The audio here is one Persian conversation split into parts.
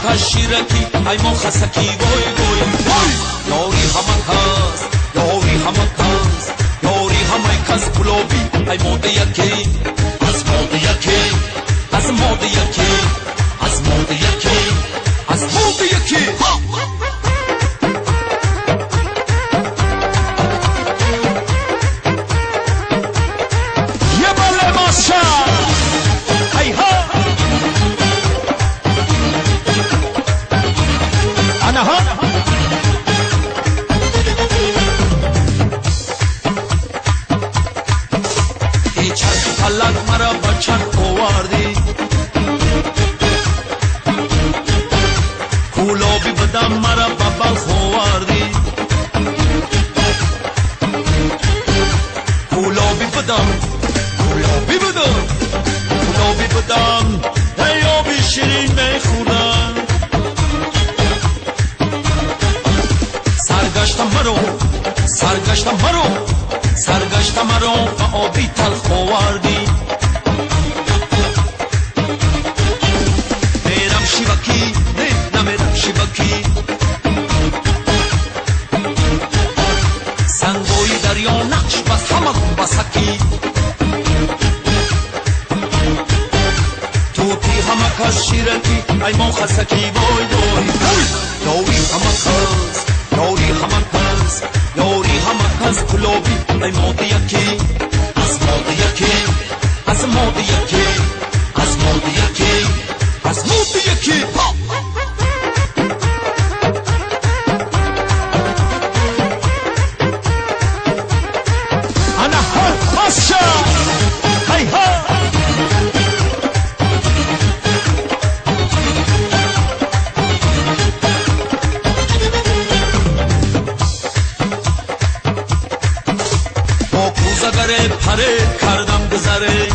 همکش شیرکی ای ما خسکی وای وای وای یاری همکس یاری همکس یاری همکس گلابی ای ماده یکی از ماده یکی از ماده یکی از ماده یکی از ماده یکی فلک مرا بچن آوردی گلابی بدم مرا ببلخ آوردی گلابی بدم گلابی بدم گلابی بدم ای آبی شیرین میخورم سرگشتم مرا سرگشتم مرا سرگشتم مرا و آبی تلخ آوردی میرم شیوکی نه نمیرم شیوکی سنگوی دریا نقش بس همه کن بسکی توتی همه کس شیرکی ای ما خسکی وای وای یاری همه کس یاری همه کس یاری همه کس گلابی ای ماده یکی از ماده یکی از ماده یکی از ماده یکی از ماده یکی انا ها ماشا هی ها زگره پره کردم گذره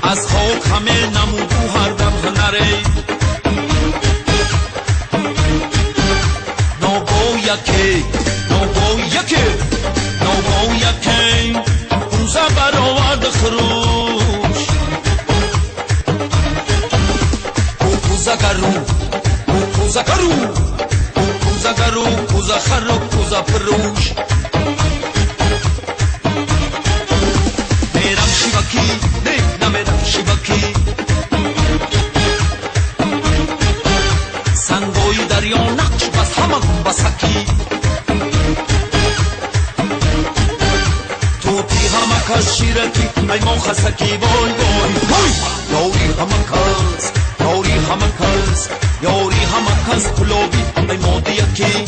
از خاک همه نمودو هر دم هنره نوگو یکی نوگو یکی نوگو یکی روزه برآورد خروش کوکو زگرو کوکو زگرو زگرو کوزا خرو کوزا پروش میرم شیوکی نه نمیرم شیوکی سنگوی دریا نقش بس همه کن بسکی توتی همه کس شیرکی ای ما خسکی وای وای وای یاری همه کس یاری همه کس یاری همه کس گلابی ای ماده یکی